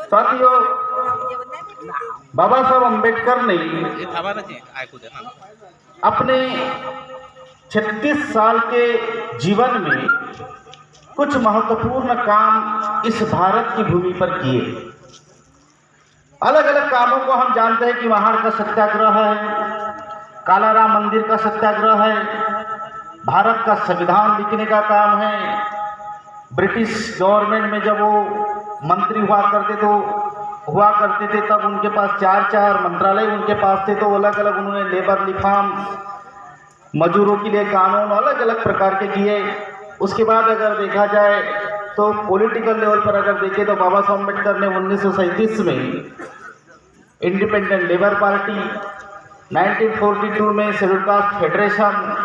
साथियों, बाबा साहब अम्बेडकर ने अपने 36 साल के जीवन में कुछ महत्वपूर्ण काम इस भारत की भूमि पर किए। अलग अलग कामों को हम जानते हैं कि वहां का सत्याग्रह है, कालाराम मंदिर का सत्याग्रह है, भारत का संविधान लिखने का काम है। ब्रिटिश गवर्नमेंट में जब वो मंत्री हुआ करते थे तब उनके पास चार मंत्रालय उनके पास थे, तो अलग अलग उन्होंने लेबर रिफॉर्म, मजदूरों के लिए कानून अलग अलग प्रकार के किए। उसके बाद अगर देखा जाए तो पॉलिटिकल लेवल पर अगर देखें तो बाबा साहब अम्बेडकर ने 1937 में इंडिपेंडेंट लेबर पार्टी, 1942 में शेड्यूल कास्ट फेडरेशन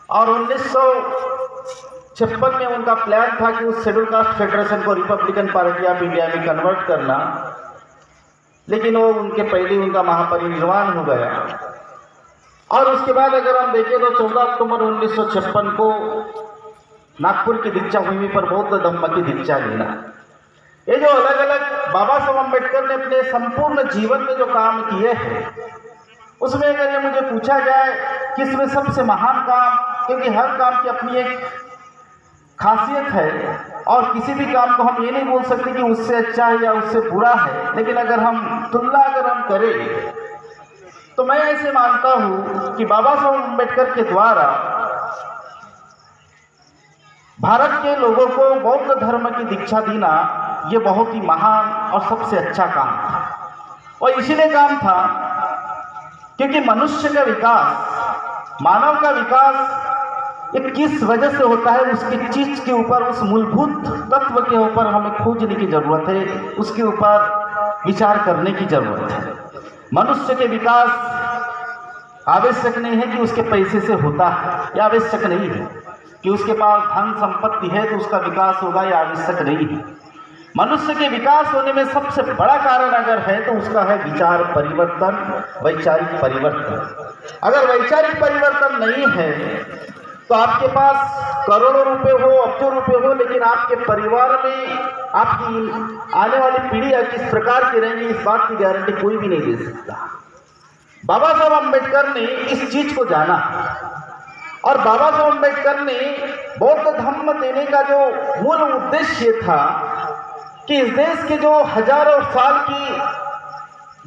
और 1956 में उनका प्लान था कि उस शेड्यूल कास्ट फेडरेशन को रिपब्लिकन पार्टी ऑफ इंडिया में कन्वर्ट करना, लेकिन वो उनके पहले उनका महापरिनिर्वाण हो गया। और उसके बाद अगर हम देखें तो 14 अक्टूबर 1956 को नागपुर की दीक्षा भूमि पर बौद्ध धम्म की दीक्षा लेना। ये जो अलग अलग बाबा साहब अम्बेडकर ने अपने संपूर्ण जीवन में जो काम किए हैं, उसमें अगर ये मुझे पूछा जाए कि इसमें सबसे महान काम, क्योंकि हर काम की अपनी एक खासियत है और किसी भी काम को हम ये नहीं बोल सकते कि उससे अच्छा है या उससे बुरा है, लेकिन अगर हम तुलना करें तो मैं ऐसे मानता हूं कि बाबा साहब अम्बेडकर के द्वारा भारत के लोगों को बौद्ध धर्म की दीक्षा देना ये बहुत ही महान और सबसे अच्छा काम था। और इसीलिए काम था क्योंकि मनुष्य का विकास, मानव का विकास ये किस वजह से होता है, उसकी चीज के ऊपर, उस मूलभूत तत्व के ऊपर हमें खोजने की जरूरत है, उसके ऊपर विचार करने की जरूरत है। मनुष्य के विकास आवश्यक नहीं है कि उसके पैसे से होता है, यह आवश्यक नहीं है कि उसके पास धन संपत्ति है तो उसका विकास होगा, यह आवश्यक नहीं है। मनुष्य के विकास होने में सबसे बड़ा कारण अगर है तो उसका है विचार परिवर्तन, वैचारिक परिवर्तन। अगर वैचारिक परिवर्तन नहीं है तो आपके पास करोड़ों रुपए हो, अब्जों रुपए हो, लेकिन आपके परिवार में आपकी आने वाली पीढ़ी किस प्रकार की रहेगी, इस बात की गारंटी कोई भी नहीं दे सकता। बाबा साहब अम्बेडकर ने इस चीज को जाना और बाबा साहब अम्बेडकर ने बौद्ध धर्म देने का जो मूल उद्देश्य था कि इस देश के जो हजारों साल की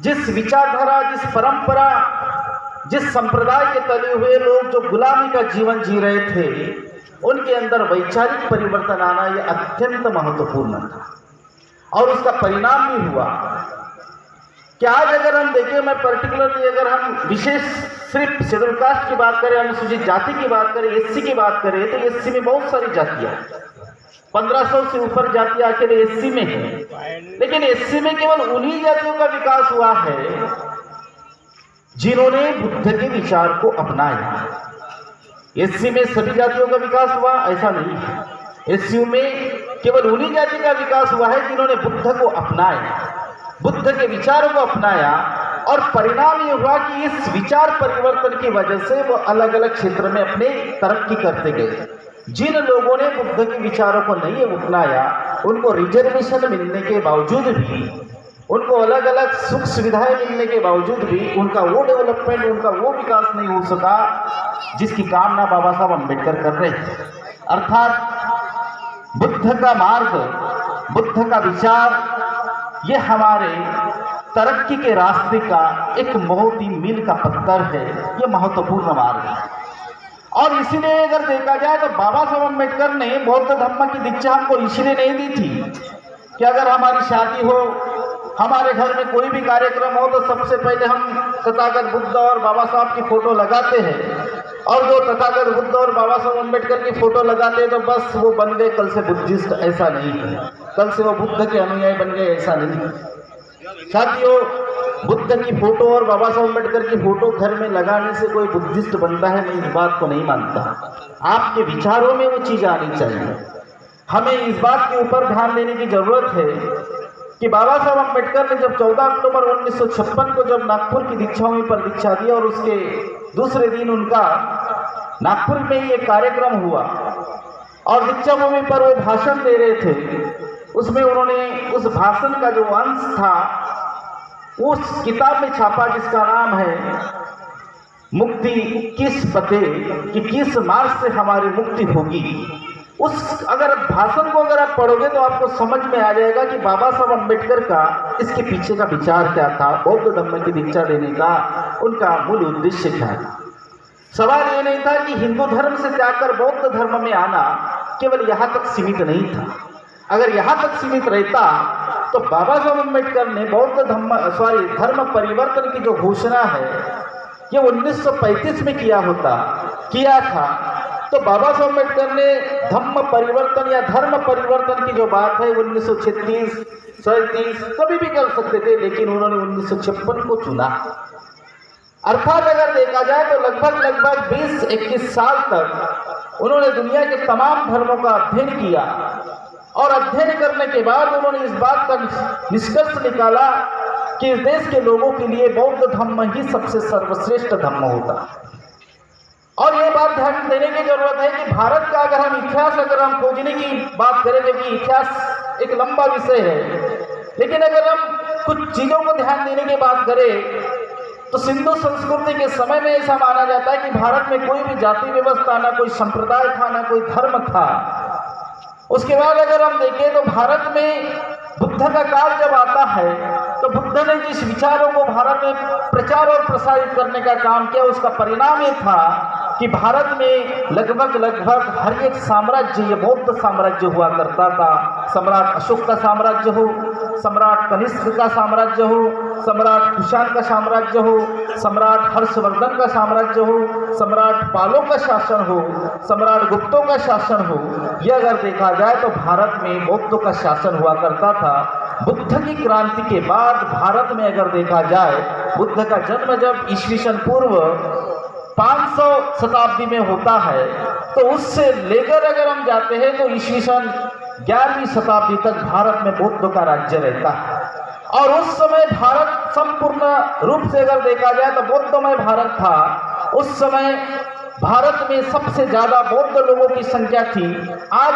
जिस विचारधारा, जिस परंपरा, जिस संप्रदाय के तले हुए लोग जो गुलामी का जीवन जी रहे थे, उनके अंदर वैचारिक परिवर्तन आना यह अत्यंत महत्वपूर्ण था। और उसका परिणाम भी हुआ कि आज अगर हम देखें, मैं पर्टिकुलरली अगर हम विशेष सिर्फ शेड्यूल कास्ट की बात करें, अनुसूचित जाति की बात करें, एससी की बात करें, तो एससी में बहुत सारी जातियां, 1500 से ऊपर जातियां अकेले एससी में है। लेकिन एससी में केवल उन्हीं जातियों का विकास हुआ है जिन्होंने बुद्ध के विचार को अपनाया। एससी में सभी जातियों का विकास हुआ ऐसा नहीं है। एससी में केवल उन्हीं जाति का विकास हुआ है जिन्होंने बुद्ध को अपनाया, बुद्ध के विचारों को अपनाया। और परिणाम ये हुआ कि इस विचार परिवर्तन की वजह से वो अलग अलग क्षेत्र में अपने तरक्की करते गए। जिन लोगों ने बुद्ध के विचारों को नहीं अपनाया, उनको रिजर्वेशन मिलने के बावजूद भी, उनको अलग अलग सुख सुविधाएं मिलने के बावजूद भी उनका वो डेवलपमेंट, उनका वो विकास नहीं हो सका जिसकी कामना बाबा साहब अम्बेडकर कर रहे थे। अर्थात बुद्ध का मार्ग, बुद्ध का विचार, ये हमारे तरक्की के रास्ते का एक बहुत ही मील का पत्थर है, ये महत्वपूर्ण मार्ग है। और इसीलिए अगर देखा जाए तो बाबा साहब अम्बेडकर ने बौद्ध धर्म की दीक्षा हमको इसलिए नहीं दी थी कि अगर हमारी शादी हो, हमारे घर में कोई भी कार्यक्रम हो, तो सबसे पहले हम तथागत बुद्ध और बाबा साहब की फोटो लगाते हैं। और जो तथागत बुद्ध और बाबा साहब अम्बेडकर की फोटो लगाते हैं तो बस वो बन गए कल से बुद्धिस्ट, ऐसा नहीं है। कल से वो बुद्ध के अनुयायी बन गए, ऐसा नहीं है। साथियों, बुद्ध की फोटो और बाबा साहब अम्बेडकर की फोटो घर में लगाने से कोई बुद्धिस्ट बनता है, मैं इस बात को नहीं मानता। आपके विचारों में वो चीज आनी चाहिए। हमें इस बात के ऊपर ध्यान देने की जरूरत है कि बाबा साहब अम्बेडकर ने जब 14 अक्टूबर 1956 को जब नागपुर की दीक्षा भूमि पर दीक्षा दी और उसके दूसरे दिन उनका नागपुर में ही एक कार्यक्रम हुआ और दीक्षा भूमि पर वो भाषण दे रहे थे, उसमें उन्होंने उस भाषण का जो अंश था उस किताब में छापा जिसका नाम है मुक्ति किस पते कि किस मार्ग से हमारी मुक्ति होगी। उस अगर भाषण को अगर आप पढ़ोगे तो आपको समझ में आ जाएगा कि बाबा साहब अम्बेडकर का इसके पीछे का विचार क्या था, बौद्ध धर्म की दीक्षा देने का उनका मूल उद्देश्य क्या था। सवाल ये नहीं था कि हिंदू धर्म से त्याग कर बौद्ध धर्म में आना केवल यहाँ तक सीमित नहीं था। अगर यहाँ तक सीमित रहता तो बाबा साहब अम्बेडकर ने धर्म परिवर्तन की जो घोषणा है ये 1935 में किया था। तो बाबा साहब अम्बेडकर ने धम्म परिवर्तन या धर्म परिवर्तन की जो बात है 1936, 37 कभी भी कर सकते थे, लेकिन उन्होंने 1956 को चुना। अर्थात अगर देखा जाए तो लगभग 20-21 साल तक उन्होंने दुनिया के तमाम धर्मों का अध्ययन किया और अध्ययन करने के बाद उन्होंने इस बात का निष्कर्ष निकाला कि इस देश के लोगों के लिए बौद्ध धर्म ही सबसे सर्वश्रेष्ठ धर्म होता है। और ये बात ध्यान देने की जरूरत है कि भारत का अगर हम इतिहास खोजने की बात करें, क्योंकि इतिहास एक लंबा विषय है, लेकिन अगर हम कुछ चीज़ों को ध्यान देने की बात करें तो सिंधु संस्कृति के समय में ऐसा माना जाता है कि भारत में कोई भी जाति व्यवस्था, ना कोई संप्रदाय था, ना कोई धर्म था। उसके बाद अगर हम देखें तो भारत में बुद्ध का काल जब आता है तो बुद्ध ने जिस विचारों को भारत में प्रचार और प्रसारित करने का काम किया, उसका परिणाम ये था कि भारत में लगभग हर एक साम्राज्य ये बौद्ध साम्राज्य हुआ करता था। सम्राट अशोक का साम्राज्य हो, सम्राट कनिष्क का साम्राज्य हो, सम्राट कुषाण का साम्राज्य हो, सम्राट हर्षवर्धन का साम्राज्य हो, सम्राट पालों का शासन हो, सम्राट गुप्तों का शासन हो, ये अगर देखा जाए तो भारत में बौद्धों का शासन हुआ करता था। बुद्ध की क्रांति के बाद भारत में अगर देखा जाए, बुद्ध का जन्म जब ईस्वीसन पूर्व 500 शताब्दी में होता है तो उससे लेकर अगर हम जाते हैं तो ईस्वीसन 11वीं शताब्दी तक भारत में बौद्ध का राज्य रहता है। और उस समय भारत संपूर्ण रूप से अगर देखा जाए तो बौद्धमय भारत था। उस समय भारत में सबसे ज़्यादा बौद्ध लोगों की संख्या थी। आज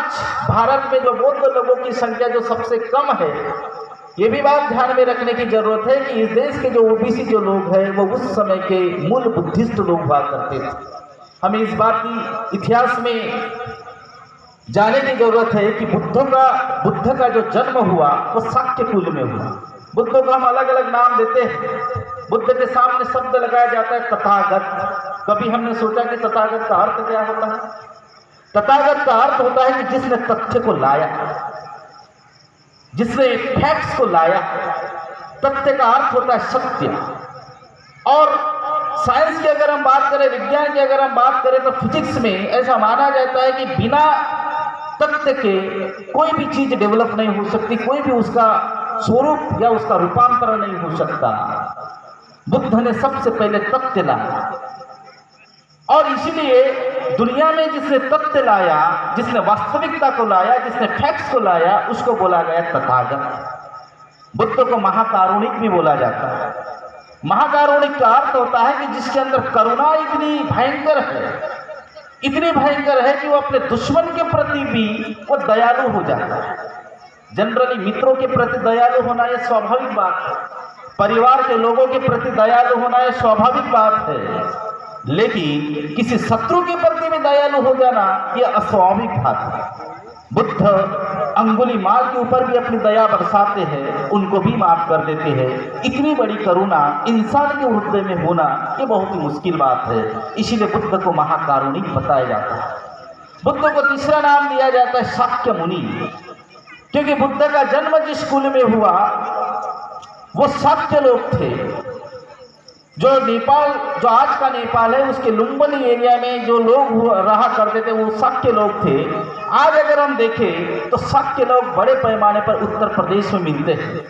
भारत में जो बौद्ध लोगों की संख्या जो सबसे कम है, ये भी बात ध्यान में रखने की जरूरत है कि इस देश के जो ओबीसी जो लोग हैं वो उस समय के मूल बुद्धिस्ट लोग हुआ करते थे। हमें इस बात की इतिहास में जानने की जरूरत है कि बुद्ध का जो जन्म हुआ वो शाक्य कुल में हुआ। बुद्ध को हम अलग अलग नाम देते हैं। बुद्ध के सामने शब्द लगाया जाता है तथागत। कभी हमने सोचा कि तथागत का अर्थ क्या होता है? तथागत का अर्थ होता है कि जिसने तथ्य को लाया, जिसने फैक्ट्स को लाया। तथ्य का अर्थ होता है सत्य। और साइंस की अगर हम बात करें, विज्ञान की अगर हम बात करें तो फिजिक्स में ऐसा माना जाता है कि बिना तथ्य के कोई भी चीज डेवलप नहीं हो सकती, कोई भी उसका स्वरूप या उसका रूपांतरण नहीं हो सकता। बुद्ध ने सबसे पहले तथ्य लाया और इसलिए दुनिया में जिसने तथ्य लाया, जिसने वास्तविकता को लाया, जिसने फैक्ट्स को लाया, उसको बोला गया तथागत। बुद्ध को महाकारुणिक भी बोला जाता है। महाकारुणिक का अर्थ होता है कि जिसके अंदर करुणा इतनी भयंकर है कि वो अपने दुश्मन के प्रति भी वो दयालु हो जाता है। जनरली मित्रों के प्रति दयालु होना यह स्वाभाविक बात है, परिवार के लोगों के प्रति दयालु होना यह स्वाभाविक बात है, लेकिन किसी शत्रु के प्रति भी दयालु हो जाना यह अस्वाभाविक बात है। बुद्ध अंगुलीमाल के ऊपर भी अपनी दया बरसाते हैं, उनको भी माफ कर देते हैं। इतनी बड़ी करुणा इंसान के हृदय में होना ये बहुत ही मुश्किल बात है, इसीलिए बुद्ध को महाकारुणिक बताया जाता है। बुद्ध को तीसरा नाम दिया जाता है शाक्य मुनि, क्योंकि बुद्ध का जन्म जिस कुल में हुआ वो शाक्य लोग थे। जो नेपाल, जो आज का नेपाल है, उसके लुम्बिनी एरिया में जो लोग रहा करते थे वो शाक्य लोग थे। आज अगर हम देखें तो शाक्य लोग बड़े पैमाने पर उत्तर प्रदेश में मिलते हैं।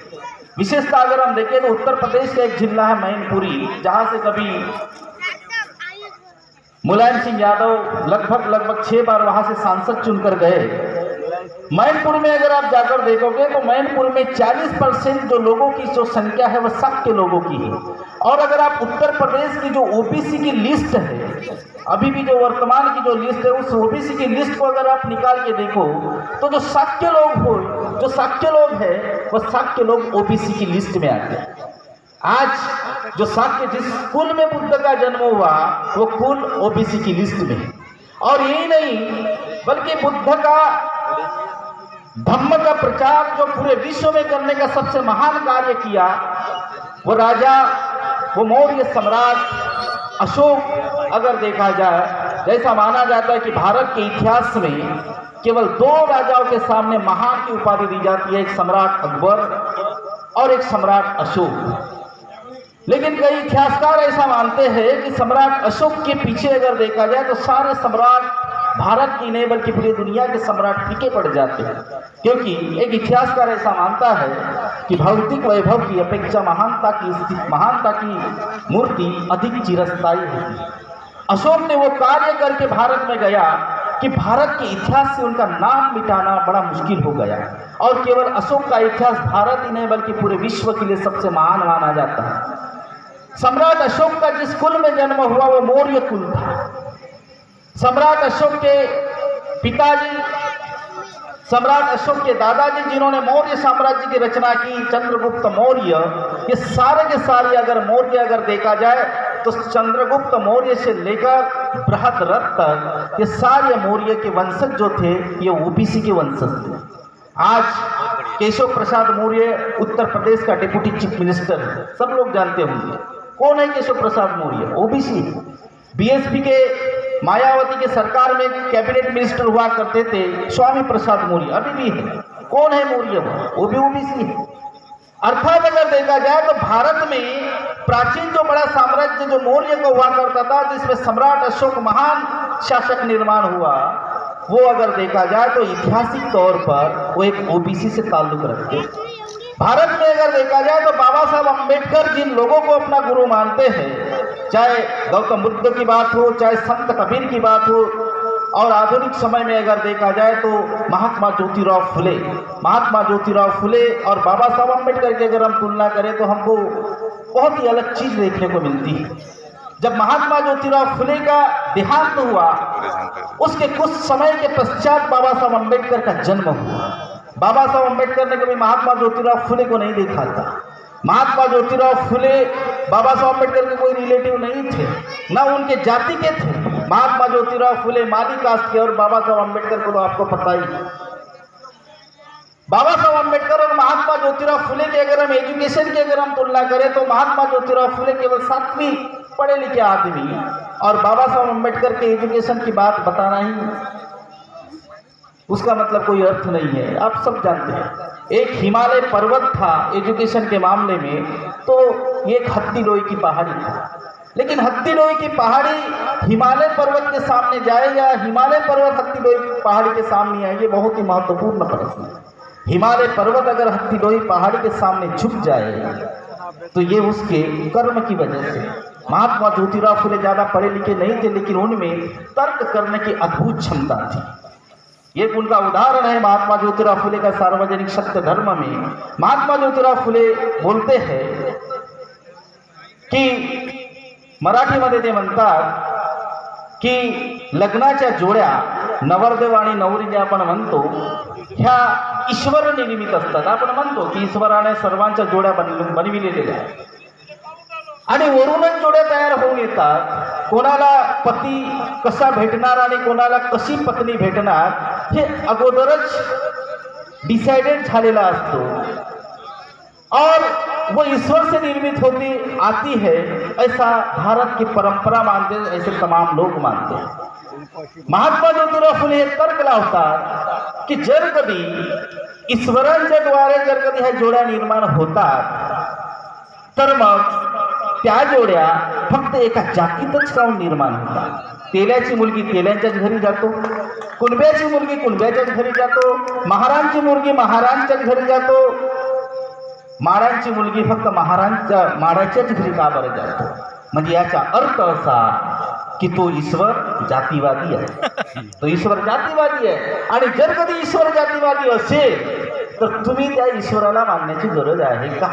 विशेषतः अगर हम देखें तो उत्तर प्रदेश का एक जिला है मैनपुरी, जहाँ से कभी मुलायम सिंह यादव लगभग 6 बार वहाँ से सांसद चुनकर गए। मैनपुर में अगर आप जाकर देखोगे तो मैनपुर में 40% जो लोगों की जो संख्या है वह शाक्य लोगों की है। और अगर आप उत्तर प्रदेश की जो ओबीसी की लिस्ट है, अभी भी जो वर्तमान की जो लिस्ट है, उस ओबीसी की लिस्ट को अगर आप निकाल के देखो तो जो शाक्य लोग हो जो शाक्य लोग हैं वह शाक्य लोग ओबीसी की लिस्ट में आते हैं। आज जो शाक्य जिस कुल में बुद्ध का जन्म हुआ वो कुल ओबीसी की लिस्ट में है। और यही नहीं बल्कि बुद्ध का धम्म का प्रचार जो पूरे विश्व में करने का सबसे महान कार्य किया वो राजा, वो मौर्य सम्राट अशोक, अगर देखा जाए जैसा माना जाता है कि भारत के इतिहास में केवल 2 राजाओं के सामने महान की उपाधि दी जाती है, एक सम्राट अकबर और एक सम्राट अशोक। लेकिन कई इतिहासकार ऐसा मानते हैं कि सम्राट अशोक के पीछे अगर देखा जाए तो सारे सम्राट भारत की नहीं बल्कि पूरी दुनिया के सम्राट फीके पड़ जाते हैं, क्योंकि एक इतिहासकार ऐसा मानता है कि भौतिक वैभव की अपेक्षा महानता की मूर्ति अधिक चिरस्थायी होती है। अशोक ने वो कार्य करके भारत में गया कि भारत के इतिहास से उनका नाम मिटाना बड़ा मुश्किल हो गया, और केवल अशोक का इतिहास भारत ही नहीं बल्कि पूरे विश्व के लिए सबसे महान माना जाता है। सम्राट अशोक का जिस कुल में जन्म हुआ वो मौर्य कुल था। सम्राट अशोक के पिताजी, सम्राट अशोक के दादाजी जिन्होंने मौर्य साम्राज्य की रचना की, चंद्रगुप्त मौर्य, ये सारे के सारे अगर मौर्य अगर देखा जाए तो चंद्रगुप्त मौर्य से लेकर बृहद्रथ तक ये सारे मौर्य के वंशज जो थे ये ओबीसी के वंशज थे। आज केशव प्रसाद मौर्य उत्तर प्रदेश का डिप्टी चीफ मिनिस्टर है, सब लोग जानते होंगे। कौन है केशव प्रसाद मौर्य? ओबीसी। बीएसपी के मायावती के सरकार में कैबिनेट मिनिस्टर हुआ करते थे स्वामी प्रसाद मौर्य, अभी भी है। कौन है मौर्य? वो भी ओबीसी है। अर्थात अगर देखा जाए तो भारत में प्राचीन जो बड़ा साम्राज्य जो मौर्य का हुआ करता था, जिसमें सम्राट अशोक महान शासक निर्माण हुआ, वो अगर देखा जाए तो ऐतिहासिक तौर पर वो एक ओबीसी से ताल्लुक रखते। भारत में अगर देखा जाए तो बाबा साहब अम्बेडकर जिन लोगों को अपना गुरु मानते हैं, चाहे गौतम बुद्ध की बात हो, चाहे संत कबीर की बात हो, और आधुनिक समय में अगर देखा जाए तो महात्मा ज्योतिराव फुले और बाबा साहब अम्बेडकर की अगर हम तुलना करें तो हमको बहुत ही अलग चीज देखने को मिलती है। जब महात्मा ज्योतिराव फुले का देहांत हुआ उसके कुछ समय के पश्चात बाबा साहब अम्बेडकर का जन्म हुआ। बाबा साहब अम्बेडकर ने कभी महात्मा ज्योतिराव फुले को नहीं देखा था। महात्मा ज्योतिराव फुले बाबा साहब अम्बेडकर के कोई रिलेटिव नहीं थे, ना उनके जाति के थे। महात्मा ज्योतिराव फुले माली कास्ट के, और बाबा साहब अम्बेडकर को तो आपको पता ही है। बाबा साहब अम्बेडकर और महात्मा ज्योतिराव फुले की अगर हम एजुकेशन की अगर हम तुलना करें तो महात्मा ज्योतिराव फुले केवल 7वीं पढ़े लिखे आदमी, और बाबा साहब अम्बेडकर के एजुकेशन की बात बताना ही उसका मतलब कोई अर्थ नहीं है। आप सब जानते हैं एक हिमालय पर्वत था एजुकेशन के मामले में, तो ये एक हत्ती-लोई की पहाड़ी था। लेकिन हत्ती-लोई की पहाड़ी हिमालय पर्वत के सामने जाए या हिमालय पर्वत हत्ती-लोई पहाड़ी के सामने आए, ये बहुत ही महत्वपूर्ण प्रश्न है। हिमालय पर्वत अगर हत्ती-लोई पहाड़ी के सामने झुक जाए तो ये उसके कर्म की वजह से। महात्मा ज्योतिराव फुले ज़्यादा पढ़े लिखे नहीं थे, लेकिन उनमें तर्क करने की अद्भुत क्षमता थी। ये उनका उदाहरण है महात्मा ज्योतिराव फुले का सार्वजनिक सत्य धर्म में। महात्मा ज्योतिराव फुले बोलते हैं की मराठीमध्ये ते म्हणतात की लग्नाच्या जोड्या नवरदेव आणि नवरी जे आपण म्हणतो ह्या ईश्वर निर्मित असतात। आपण म्हणतो की ईश्वराने सर्वांच्या जोड्या बनविलेल्या आहेत आणि वरूनच जोड्या तयार होऊन येतात। कोणाला पती कसा भेटणार आणि कोणाला कशी पत्नी भेटणार हे अगोदरच डिसाइडेड झालेला असतो, और वो ईश्वर से निर्मित होती आती है, ऐसा भारत की परंपरा मानते हैं, ऐसे तमाम लोग मानते हैं। महात्मा ज्योतिराव फुले हे तर्क लावतात की जर कधी ईश्वरांच्या द्वारे जर कधी ह्या जोड्या निर्माण होतात तर मग त्या जोड्या फक्त एका जातीतच काऊन निर्माण होतात। तेल्याची मुलगी तेल्यांच्याच घरी जातो, कुणब्याची मुलगी कुणब्याच्याच घरी जातो, महारांची मुलगी महारांच्याच घरी जातो, माडांची मुलगी फक्त माडाच्याच घरी का बरं जातो? म्हणजे याचा अर्थ असा की तो ईश्वर जातीवादी आहे। तो ईश्वर जातीवादी आहे, आणि जर कधी ईश्वर जातीवादी असेल तर तुम्ही त्या ईश्वराला मानण्याची गरज आहे का?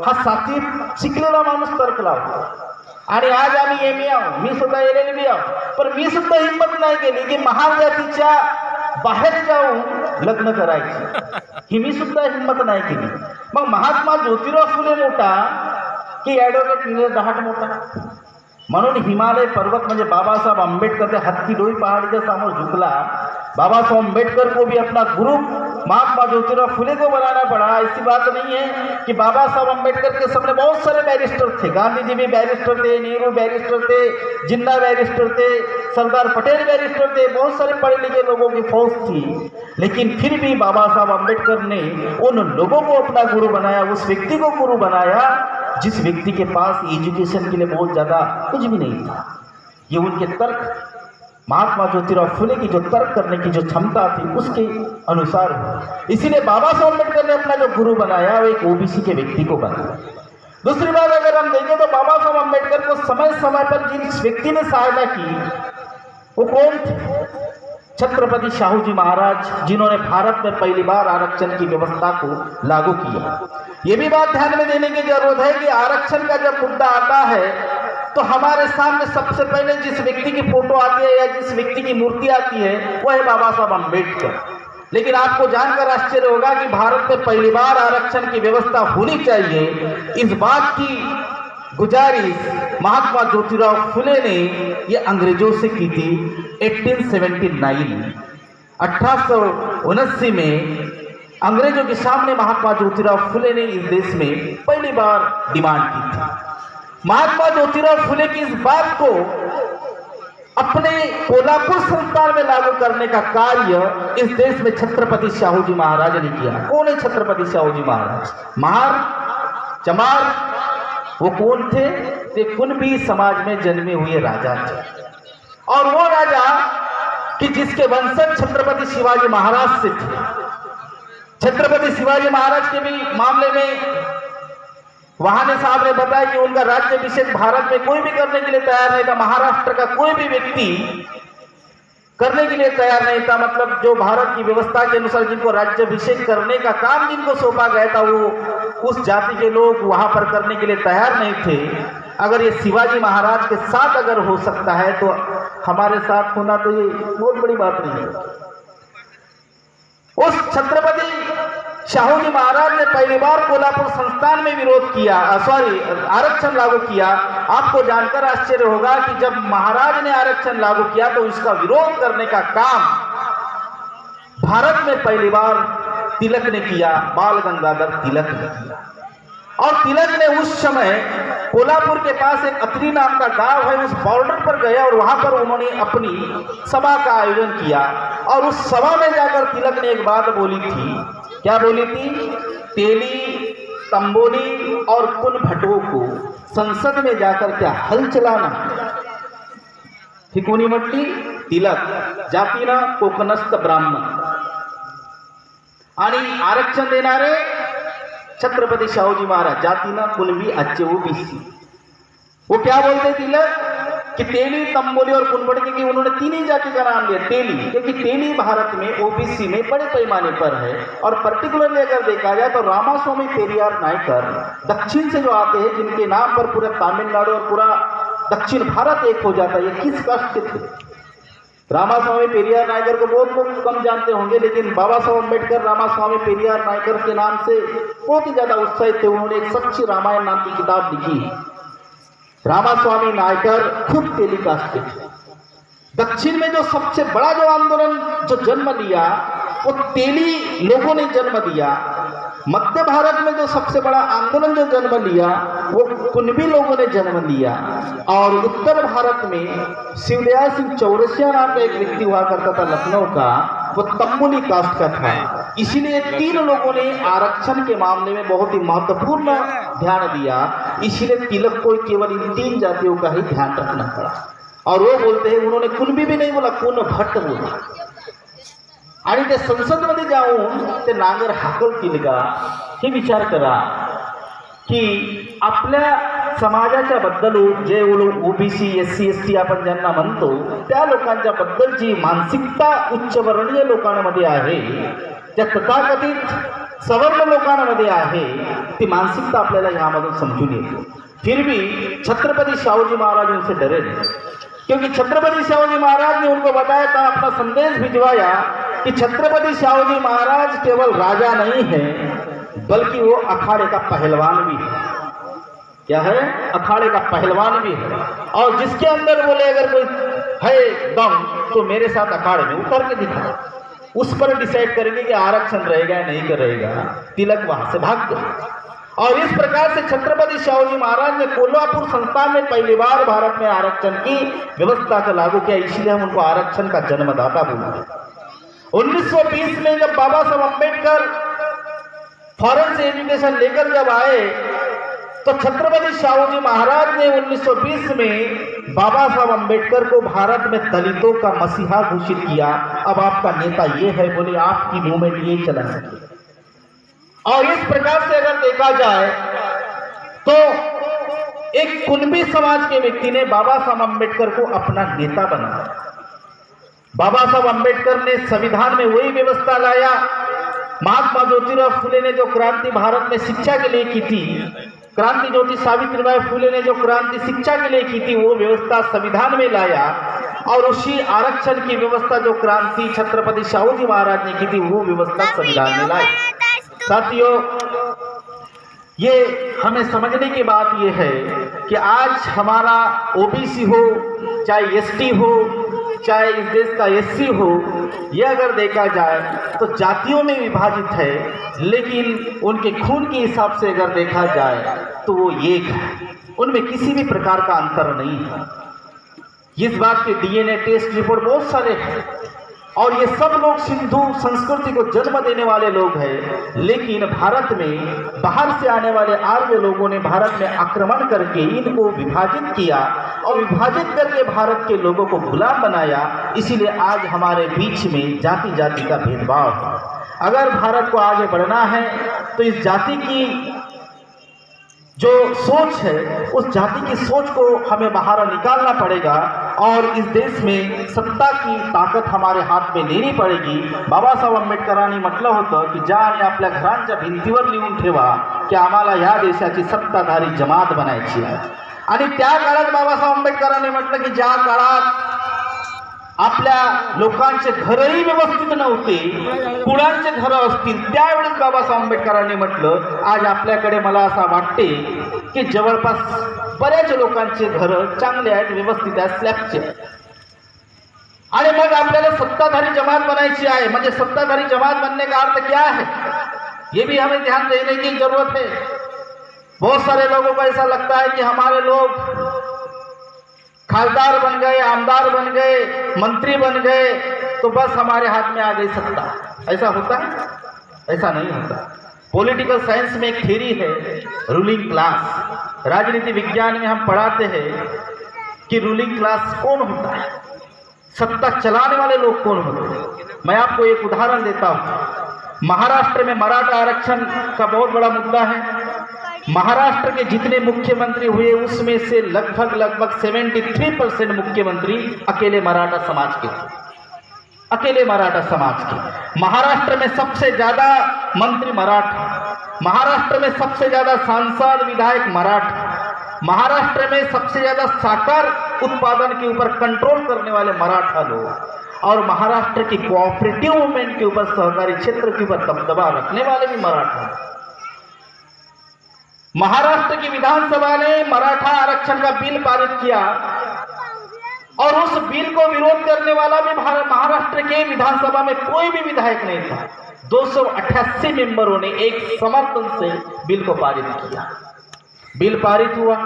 हा सातवीत शिकलेला माणूस तर्क लावतो। आणि आज आम्ही एमए आहो, मी सुद्धा LLB आहो, पण मी सुद्धा हिंमत नाही केली की महान जातीच्या बाहेर जाऊन लग्न करायची ही मी सुद्धा हिंमत नाही केली. मग महात्मा ज्योतिराव फुले मोठा की ॲडव्होकेट नीरज दहाट मोठा? म्हणून हिमालय पर्वत म्हणजे बाबासाहब आंबेडकर के हत्ती डोई पहाड़ी के सामने झुकला. बाबा साहब अम्बेडकर को भी अपना गुरु महात्मा ज्योतिराव फुले को बनाना पड़ा. ऐसी बात नहीं है कि बाबा साहब अम्बेडकर के सामने बहुत सारे बैरिस्टर थे. गांधी जी भी बैरिस्टर थे, नेहरू बैरिस्टर थे, जिन्ना बैरिस्टर थे, सरदार पटेल बैरिस्टर थे, बहुत सारे पढ़े लिखे लोगों की फौज थी. लेकिन फिर भी बाबा साहब अम्बेडकर ने उन लोगों को अपना गुरु बनाया, उस व्यक्ति को गुरु बनाया जिस व्यक्ति के पास एजुकेशन के लिए बहुत ज़्यादा कुछ भी नहीं था. ये उनके तर्क, महात्मा ज्योतिराव फुले की जो तर्क करने की जो क्षमता थी उसके अनुसार हुआ. इसीलिए बाबा साहब अम्बेडकर ने अपना जो गुरु बनाया वो एक ओबीसी के व्यक्ति को बनाया. दूसरी बात अगर हम देखें तो बाबा साहब अम्बेडकर को समय समय पर जिस व्यक्ति ने सहायता की वो कौन थे? छत्रपति शाहू जी महाराज, जिन्होंने भारत में पहली बार आरक्षण की व्यवस्था को लागू किया. ये भी बात ध्यान में देने की जरूरत है कि आरक्षण का जब मुद्दा आता है तो हमारे सामने सबसे पहले जिस व्यक्ति की फोटो आती है या जिस व्यक्ति की मूर्ति आती है वह है बाबा साहब अम्बेडकर. लेकिन आपको जानकर आश्चर्य होगा कि भारत में पहली बार आरक्षण की व्यवस्था होनी चाहिए, इस बात की गुजारिश महात्मा ज्योतिराव फुले ने ये अंग्रेजों से की थी 1879 1879 में. अंग्रेजों के सामने महात्मा ज्योतिराव फुले ने इस देश में पहली बार डिमांड की थी. महात्मा ज्योतिराव फुले की इस बात को अपने कोल्हापुर संस्थान में लागू करने का कार्य इस देश में छत्रपति शाहू जी महाराज ने किया. कौन है छत्रपति शाहू जी महाराज? महार चमार वो कौन थे? वे कुणबी समाज में जन्मे हुए राजा थे. और वो राजा कि जिसके वंशज छत्रपति शिवाजी महाराज से थे. छत्रपति शिवाजी महाराज के भी मामले में वहाने साहब ने बताया कि उनका राज्याभिषेक भारत में कोई भी करने के लिए तैयार नहीं था. महाराष्ट्र का कोई भी व्यक्ति करने के लिए तैयार नहीं था. मतलब जो भारत की व्यवस्था के अनुसार जिनको राज्याभिषेक करने का काम जिनको सौंपा गया था वो उस जाति के लोग वहां पर करने के लिए तैयार नहीं थे. अगर ये शिवाजी महाराज के साथ अगर हो सकता है तो हमारे साथ होना तो ये बहुत बड़ी बात नहीं है. उस छत्रपति शाहू जी महाराज ने पहली बार कोल्हापुर संस्थान में विरोध किया, आरक्षण लागू किया. आपको जानकर आश्चर्य होगा कि जब महाराज ने आरक्षण लागू किया तो इसका विरोध करने का काम भारत में पहली बार तिलक ने किया, बाल गंगाधर तिलक ने किया. और तिलक ने उस समय कोल्हापुर के पास एक अतरी नाम का गांव है, उस बॉर्डर पर गया और वहां पर उन्होंने अपनी सभा का आयोजन किया. और उस सभा में जाकर तिलक ने एक बात बोली थी. क्या बोली थी? तेली, तंबोली और कुन भटो को संसद में जाकर क्या हल चलाना ही कोणी म्हटली? तिलक. जातीना कोकणस्थ ब्राह्मण आणि आरक्षण देणारे छत्रपति शाहूजी महाराज, जातीना कुणबी अच्छे ओबीसी. वो क्या बोलते तिलक कि तेली, तंबोली और कुनबटकी की उन्होंने तीन ही जाति का नाम लिया. तेली, क्योंकि तेली भारत में ओबीसी में बड़े पैमाने पर है. और पर्टिकुलरली अगर देखा जाए तो रामास्वामी पेरियार नायकर दक्षिण से जो आते हैं जिनके नाम पर पूरा तमिलनाडु और पूरा दक्षिण भारत एक हो जाता है, ये किस कास्ट के थे? रामास्वामी पेरियार नायकर को बहुत लोग कम जानते होंगे, लेकिन बाबा साहब अम्बेडकर रामास्वामी पेरियार नायकर के नाम से बहुत ही ज्यादा उत्साहित थे. उन्होंने एक सच्ची रामायण नाम की किताब लिखी. रामास्वामी नायकर खुद तेली कास्ट के थे. दक्षिण में जो सबसे बड़ा जो आंदोलन जो जन्म लिया वो तेली लोगों ने जन्म दिया. मध्य भारत में जो सबसे बड़ा आंदोलन जो जन्म लिया वो कुणबी लोगों ने जन्म लिया. और उत्तर भारत में शिवदयाल सिंह चौरसिया नाम का एक व्यक्ति हुआ करता था लखनऊ का, वो तंबोली कास्ट का था. इसीलिए तीन लोगों ने आरक्षण के मामले में बहुत ही महत्वपूर्ण ध्यान दिया. इसीलिए तिलक को केवल इन तीन जातियों का ही ध्यान रखना पड़ा. और वो बोलते हैं, उन्होंने कुणबी भी नहीं बोला, कुण भट्ट बोला. आणि ते संसदमध्ये जाऊन ते नांगर हाकलतील का हे विचार करा की आपल्या समाजाच्या बद्दल जे ओबीसी, एससी, एसटी आपण ज्यांना म्हणतो त्या लोकांच्या बद्दलची मानसिकता उच्चवर्णीय लोकांमध्ये आहे, त्या तथाकथित सवर्ण लोकांमध्ये आहे, ती मानसिकता आपल्याला यामधून समजून येते. फिर भी छत्रपति शाहू जी महाराज उनसे डरे नहीं, क्योंकि छत्रपति शाहू जी महाराज ने उनको बताया था, अपना संदेश भिजवाया कि छत्रपति शाहूजी महाराज केवल राजा नहीं है, बल्कि वो अखाड़े का पहलवान भी है। क्या है? अखाड़े का पहलवान भी है। और जिसके अंदर बोले अगर कोई है दम तो मेरे साथ अखाड़े में उतर के दिखा, उस पर डिसाइड करेंगे कि आरक्षण रहेगा या नहीं रहेगा। तिलक वहां से भाग गए। और इस प्रकार से छत्रपति शाहूजी महाराज ने कोल्हापुर संस्थान में पहली बार भारत में आरक्षण की व्यवस्था को लागू किया, इसलिए हम उनको आरक्षण का जन्मदाता बोलते हैं। 1920 में जब बाबा साहब अम्बेडकर फॉरेन से एजुकेशन लेकर जब आए तो छत्रपति शाहूजी महाराज ने 1920 में बाबा साहब अम्बेडकर को भारत में दलितों का मसीहा घोषित किया। अब आपका नेता ये है, बोले आपकी मूवमेंट ये चला सके। और इस प्रकार से अगर देखा जाए तो एक कुणबी समाज के व्यक्ति ने बाबा साहब अम्बेडकर को अपना नेता बनाया। बाबा साहब अम्बेडकर ने संविधान में वही व्यवस्था लाया, महात्मा ज्योतिराव फुले ने जो क्रांति भारत में शिक्षा के लिए की थी, क्रांति ज्योति सावित्रीबाई फुले ने जो क्रांति शिक्षा के लिए की थी, वो व्यवस्था संविधान में लाया। और उसी आरक्षण की व्यवस्था जो क्रांति छत्रपति शाहूजी महाराज ने की थी, वो व्यवस्था संविधान में लाई। साथियों, ये हमें समझने की बात ये है कि आज हमारा ओबीसी हो, चाहे एसटी हो, चाहे इस देश का एससी हो, ये अगर देखा जाए तो जातियों में विभाजित है, लेकिन उनके खून के हिसाब से अगर देखा जाए तो वो एक है, उनमें किसी भी प्रकार का अंतर नहीं है। इस बात के डीएनए टेस्ट रिपोर्ट बहुत सारे हैं और ये सब लोग सिंधु संस्कृति को जन्म देने वाले लोग हैं। लेकिन भारत में बाहर से आने वाले आर्य लोगों ने भारत में आक्रमण करके इनको विभाजित किया और विभाजित करके भारत के लोगों को गुलाम बनाया। इसीलिए आज हमारे बीच में जाति जाति का भेदभाव है। अगर भारत को आगे बढ़ना है तो इस जाति की जो सोच है, उस जाति की सोच को हमें बाहर निकालना पड़ेगा और इस देश में सत्ता की ताकद हमारे हात में लेनी पडेगी। बाबासाहेब आंबेडकरांनी म्हटलं होतं की ज्या आणि आपल्या घरांच्या भिंतीवर लिहून ठेवा की आम्हाला या देशाची सत्ताधारी जमात बनायची आहे। आणि त्या काळात बाबासाहेब आंबेडकरांनी म्हटलं की ज्या काळात आपल्या लोकांचे घरही व्यवस्थित नव्हते, कुळांचे घर असतील, त्यावेळेस बाबासाहेब आंबेडकरांनी म्हटलं आज आपल्याकडे मला असं वाटते की जवळपास बऱ्याच लोकांचे घर चांगले आहेत, व्यवस्थित आहेत, स्लॅबचे। आणि मग आपल्याला सत्ताधारी जमात बनायची आहे। म्हणजे सत्ताधारी जमात बनने का अर्थ क्या है, ये भी हमें ध्यान देने की जरूरत है। बहुत सारे लोगों को ऐसा लगता है कि हमारे लोग खासदार बन गए, आमदार बन गए, मंत्री बन गए तो बस हमारे हाथ में आ गई सत्ता। ऐसा होता है? ऐसा नहीं होता। पॉलिटिकल साइंस में एक थ्योरी है रूलिंग क्लास। राजनीति विज्ञान में हम पढ़ाते हैं कि रूलिंग क्लास कौन होता है, सत्ता चलाने वाले लोग कौन होते हैं। मैं आपको एक उदाहरण देता हूँ। महाराष्ट्र में मराठा आरक्षण का बहुत बड़ा मुद्दा है। महाराष्ट्र के जितने मुख्यमंत्री हुए उसमें से लगभग 73% मुख्यमंत्री अकेले मराठा समाज के थे, अकेले मराठा समाज के। महाराष्ट्र में सबसे ज्यादा मंत्री मराठा, महाराष्ट्र में सबसे ज्यादा सांसद विधायक मराठा, महाराष्ट्र में सबसे ज्यादा साकर उत्पादन के ऊपर कंट्रोल करने वाले मराठा लोग, और महाराष्ट्र की कोऑपरेटिव मूवमेंट के ऊपर, सहकारी क्षेत्र के ऊपर दबदबा रखने वाले भी मराठा। महाराष्ट्र की विधानसभा ने मराठा आरक्षण का बिल पारित किया और उस बिल को विरोध करने वाला भी महाराष्ट्र के विधानसभा में कोई भी विधायक नहीं था। 288 मेंबरों ने एक समर्थन से बिल को पारित किया। बिल पारित हुआ,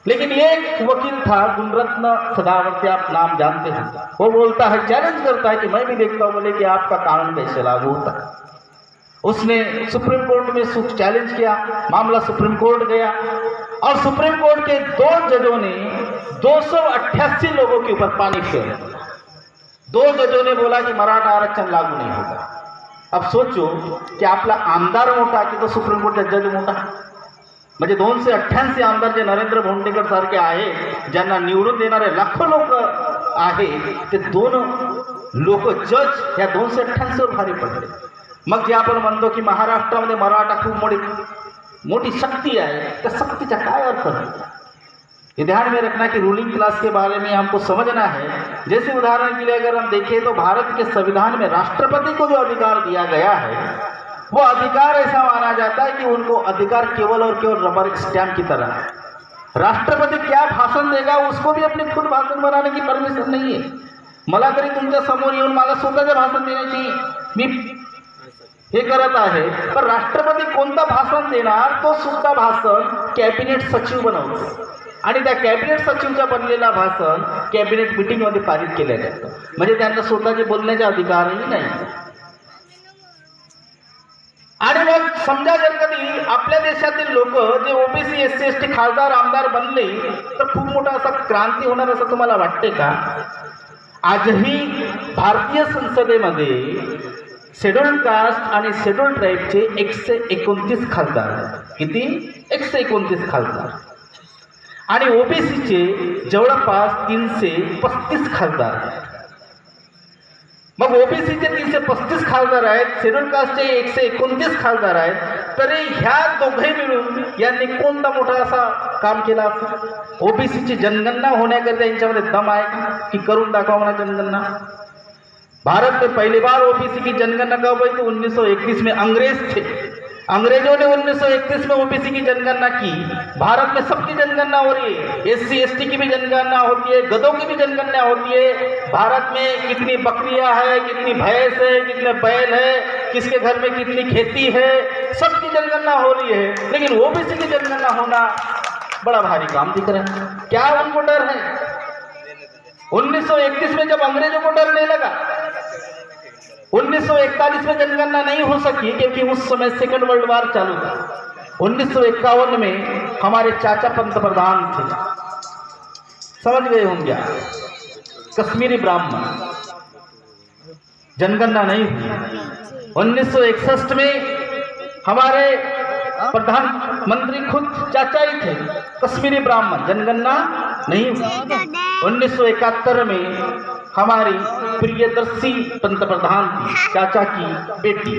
लेकिन एक वकील था गुणरत्न सदावर्ती, आप नाम जानते हैं। वो बोलता है, चैलेंज करता है कि मैं भी देखता हूं, बोले कि आपका कानून कैसे लागू होता है। उसने सुप्रीम कोर्ट में चैलेंज किया, मामला सुप्रीम कोर्ट गया और सुप्रीम कोर्ट के 2 जजों ने 288 लोगों के ऊपर पानी फेर दिया। 2 जजों ने बोला कि मराठा आरक्षण लागू नहीं होगा। अब सोचो कि आपला आमदार मोठा की तो सुप्रीम कोर्टचा जज मोठा। म्हणजे 288 आमदार जे नरेंद्र भोंडेकर सारखे आहे, ज्यांना निवडून देणारे लाखो लोक आहे, ते 2 लोक जज या 288 वर भारी पडले। मग जे आपण म्हणतो की महाराष्ट्रामध्ये मराठा खूप मोठी शक्ती आहे, त्या शक्तीचा काय अर्थ आहे? ये ध्यान में रखना कि रूलिंग क्लास के बारे में हमको समझना है। जैसे उदाहरण के लिए अगर हम देखें तो भारत के संविधान में राष्ट्रपति को जो अधिकार दिया गया है वो अधिकार ऐसा माना जाता है कि उनको अधिकार केवल और केवल रबर स्टैम्प की तरह है। राष्ट्रपति क्या भाषण देगा उसको भी अपने खुद भाषण बनाने की परमिशन नहीं है। मला तरी तुमच्या समोर येऊन मला स्वतःचं भाषण देण्याची मी हे करत आहे, पण राष्ट्रपती कोणतं भाषण देणार तो सुद्धा भाषण कॅबिनेट सचिव बनवतो आणि त्या कॅबिनेट सचिवचा बनलेला भाषण कॅबिनेट मीटिंगमध्ये पारित केलं जातं, म्हणजे त्यांना स्वतःचे बोलण्याचा अधिकारही नाही। आणि मग समजा जर कधी आपल्या देशातील लोक जे ओबीसी एससी एसटी खासदार आमदार बनले तर खूप मोठा असा क्रांती होणार असं तुम्हाला वाटते का? आजही भारतीय संसदेमध्ये शेड्यूल्ड कास्ट आणि शेड्यूल्ड ट्राईबचे 129 खासदार आहेत। किती? 129 खासदार। आणि ओबीसीचे जवळपास 335 खासदार आहेत। मग ओबीसीचे 335 खासदार आहेत, शेड्यूल्ड कास्टचे 129 खासदार आहेत, तरी ह्या दोघे मिळून यांनी कोणता मोठा असा काम केला असेल? ओबीसीची जनगणना होण्याकरता यांच्यामध्ये दम आहे का कि करून दाखवा म्हणा जनगणना? भारत में पहली बार ओबीसी की जनगणना कब हुई थी? 1931 में अंग्रेज थे, अंग्रेजों ने 1931 में ओबीसी की जनगणना की। भारत में सबकी जनगणना हो रही है, एससी एसटी की भी जनगणना होती है, गधों की भी जनगणना होती है। भारत में कितनी बकरियां है, कितनी भैंस है, कितने बैल है, किसके घर में कितनी खेती है, सबकी जनगणना हो रही है, लेकिन ओबीसी की जनगणना होना बड़ा भारी काम दिख रहा है। क्या उनको डर है? 1931 में जब अंग्रेजों को डर नहीं लगा, 1941 में जनगणना नहीं हो सकी क्योंकि उस समय सेकंड वर्ल्ड वार चालू था। 1951 में हमारे चाचा पंतप्रधान थे, समझ गए होंगे, कश्मीरी ब्राह्मण, जनगणना नहीं हुई। 1961 में हमारे प्रधानमंत्री खुद चाचा ही थे, कश्मीरी ब्राह्मण, जनगणना नहीं हुई। 1971 में हमारी प्रियदर्शी पंतप्रधान थी, चाचा की बेटी,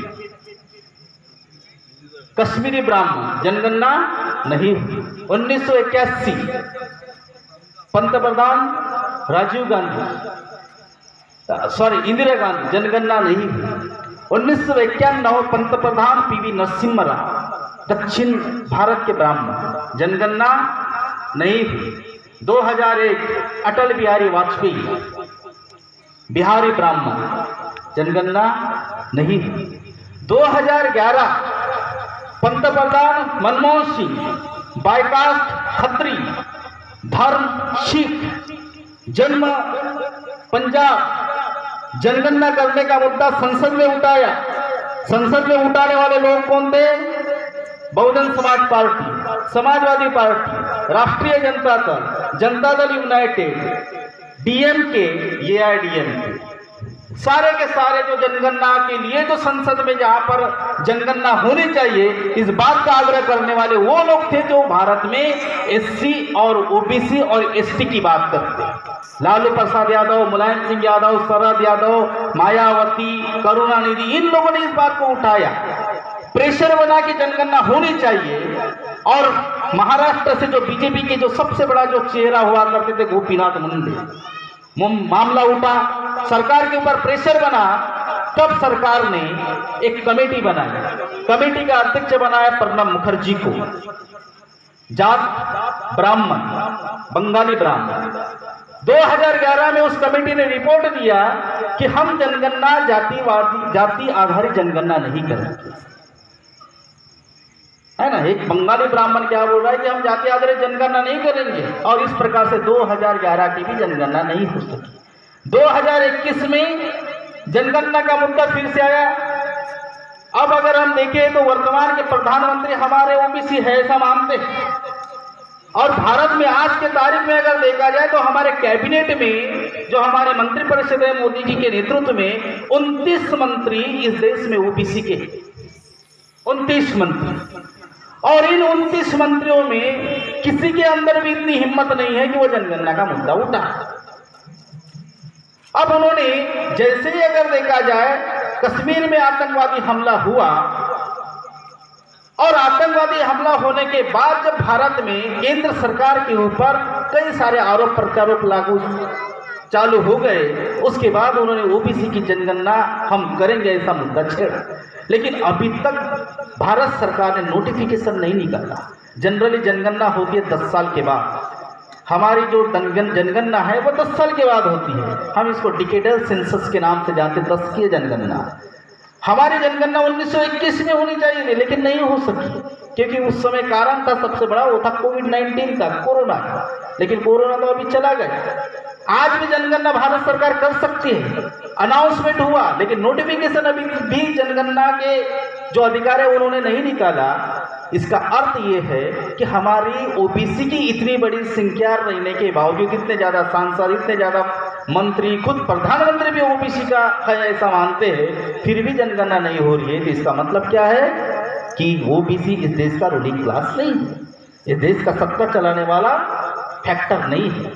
कश्मीरी ब्राह्मण, जनगणना नहीं हुई। 1981 पंतप्रधान राजीव गांधी, इंदिरा गांधी, जनगणना नहीं हुई। 1991 पंतप्रधान पीवी नरसिम्हा राव, दक्षिण भारत के ब्राह्मण, जनगणना नहीं हुई। 2001 अटल बिहारी वाजपेयी, बिहारी ब्राह्मण, जनगणना नहीं हुई। 2011 पंतप्रधान मनमोहन सिंह, बायकास्ट खत्री, धर्म सिख, जन्म पंजाब, जनगणना करने का मुद्दा संसद में उठाया। संसद में उठाने वाले लोग कौन थे? बहुजन समाज पार्टी, समाजवादी पार्टी, राष्ट्रीय Janata Dal, Janata Dal United, DMK, AIADMK, सारे के सारे जो जनगणना के लिए जो संसद में जहां पर जनगणना होनी चाहिए इस बात का आग्रह करने वाले वो लोग थे जो भारत में एससी और ओबीसी और एसटी की बात करते हैं। लालू प्रसाद यादव, मुलायम सिंह यादव, शरद यादव, मायावती, करुणानिधि, इन लोगों ने इस बात को उठाया, प्रेशर बना कि जनगणना होनी चाहिए। और महाराष्ट्र से जो बीजेपी के जो सबसे बड़ा जो चेहरा हुआ करते थे गोपीनाथ मुंडे, मामला उठा, सरकार के ऊपर प्रेशर बना, तब सरकार ने एक कमेटी बनाई। कमेटी का अध्यक्ष बनाया प्रणब मुखर्जी को, जाट ब्राह्मण, बंगाली ब्राह्मण। 2011 में उस कमेटी ने रिपोर्ट दिया कि हम जनगणना जाति आधारित जनगणना नहीं करेंगे, है ना। एक बंगाली ब्राह्मण क्या बोल रहा है कि हम जाति आधारित जनगणना नहीं करेंगे, और इस प्रकार से 2011 की भी जनगणना नहीं हो सकी। 2021 में जनगणना का मुद्दा फिर से आया। अब अगर हम देखें तो वर्तमान के प्रधानमंत्री हमारे ओबीसी है ऐसा मानते हैं, और भारत में आज के तारीख में अगर देखा जाए तो हमारे कैबिनेट में जो हमारे मंत्रिपरिषद है मोदी जी के नेतृत्व में 29 मंत्री इस देश में ओबीसी के, 29 मंत्री, और इन 29 मंत्रियों में किसी के अंदर भी इतनी हिम्मत नहीं है कि वो जनगणना का मुद्दा उठा। अब उन्होंने जैसे ही अगर देखा जाए कश्मीर में आतंकवादी हमला हुआ और आतंकवादी हमला होने के बाद जब भारत में केंद्र सरकार के ऊपर कई सारे आरोप प्रत्यारोप लागू चालू हो गए, उसके बाद उन्होंने ओबीसी की जनगणना हम करेंगे ऐसा मुद्दा छेड़ा, लेकिन अभी तक भारत सरकार ने नोटिफिकेशन नहीं निकाला। जनरली जनगणना होती है 10 साल के बाद, हमारी जो जनगणना है वो 10 साल के बाद होती है। हम इसको डिकेडल सेंसस के नाम से जानते, 10 की जनगणना। हमारी जनगणना 1921 में होनी चाहिए थी, लेकिन नहीं हो सकी, क्योंकि उस समय कारण था सबसे बड़ा, वो था कोविड-19 का, कोरोना का। लेकिन कोरोना तो अभी चला गया। आज भी जनगणना भारत सरकार कर सकती है, अनाउंसमेंट हुआ, लेकिन नोटिफिकेशन अभी भी जनगणना के जो अधिकार है उन्होंने नहीं निकाला। इसका अर्थ ये है कि हमारी ओबीसी की इतनी बड़ी संख्या रहने के बावजूद, इतने ज़्यादा सांसद, इतने ज़्यादा मंत्री, खुद प्रधानमंत्री भी ओबीसी का है ऐसा मानते हैं, फिर भी जनगणना नहीं हो रही है। तो इसका मतलब क्या है कि ओबीसी इस देश का रूलिंग क्लास नहीं है, इस देश का सत्ता चलाने वाला फैक्टर नहीं है।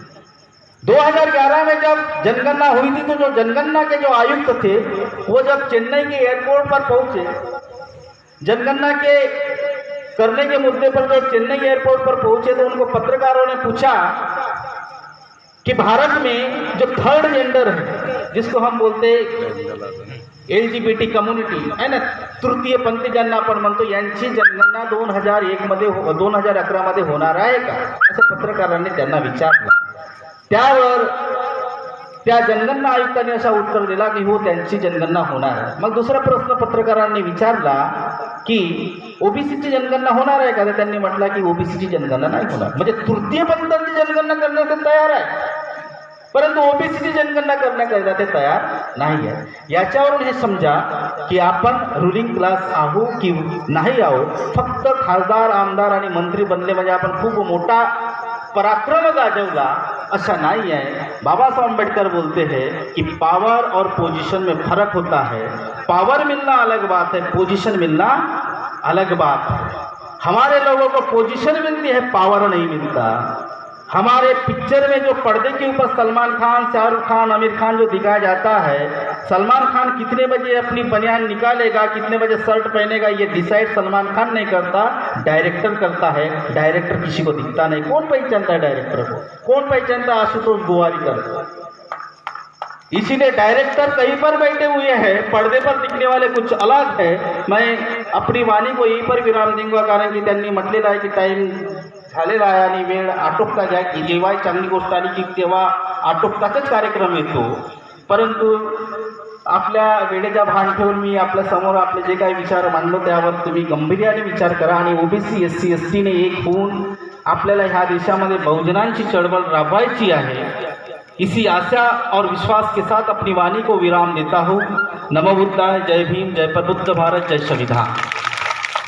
2011 में जब जनगणना हुई थी, तो जो जनगणना के जो आयुक्त थे वो जब चेन्नई के एयरपोर्ट पर पहुंचे, जनगणना के करने के मुद्दे पर जो चेन्नई एयरपोर्ट पर पहुंचे, तो उनको पत्रकारों ने पूछा कि भारत में जो थर्ड जेंडर है, जिसको हम बोलते LGBT कम्युनिटी है ना, तृतीय पंथी ज्यांना आपण म्हणतो, यांची जनगणना 2011 मध्ये होणार आहे का, असं पत्रकारांनी त्यांना विचारलं। त्यावर त्या जनगणना आयुक्तांनी असा उत्तर दिला की हो, त्यांची जनगणना होणार आहे। मग दुसरा प्रश्न पत्रकारांनी विचारला की ओबीसीची जनगणना होणार आहे का, तर त्यांनी म्हटलं की ओबीसीची जनगणना नाही होणार। म्हणजे तृतीय पंथांची जनगणना करण्यास तयार आहे, परंतु ओबीसीची जनगणना करण्याकरिता ते तयार नाही आहे। याच्यावरून हे समजा की आपण रूलिंग क्लास आहो की नाही आहो, फक्त खासदार, आमदार आणि मंत्री बनले म्हणजे आपण खूप मोठा पराक्रम गाजवला ऐसा नहीं है। बाबा साहब अम्बेडकर बोलते हैं कि पावर और पोजीशन में फर्क होता है। पावर मिलना अलग बात है, पोजीशन मिलना अलग बात है। हमारे लोगों को पोजीशन मिलती है, पावर नहीं मिलता। हमारे पिक्चर में जो पर्दे के ऊपर सलमान खान, शाहरुख खान, आमिर खान जो दिखाया जाता है, सलमान खान कितने बजे अपनी बनियान निकालेगा, कितने बजे शर्ट पहनेगा, ये डिसाइड सलमान खान नहीं करता, डायरेक्टर करता है। डायरेक्टर किसी को दिखता नहीं, कौन पहचानता है डायरेक्टर को, कौन पहचानता है आशुतोष गोवारी करता। इसीलिए डायरेक्टर कहीं पर बैठे हुए हैं, पर्दे पर दिखने वाले कुछ अलग है। मैं अपनी वाणी को यहीं पर विराम दूंगा, कारण की त्यांनी म्हटलेलं आहे की टाइम झालेला आहे आणि वेळ आटोपता घ्या, की जेव्हा चांगली गोष्ट आली की तेव्हा आटोपताचाच कार्यक्रम येतो। परंतु आपल्या वेळेचा भान ठेवून मी आपल्या समोर आपले जे काही विचार मांडलो त्यावर तुम्ही गंभीर्याने विचार करा आणि ओबीसी SC ST ने एक होऊन आपल्याला ह्या देशामध्ये बहुजनांची चळवळ राबवायची आहे। इसी आशा और विश्वास के साथ अपनी वाणी को विराम देता हूँ। नमो बुद्धाय, जय भीम, जय प्रबुद्ध भारत, जय संविधान।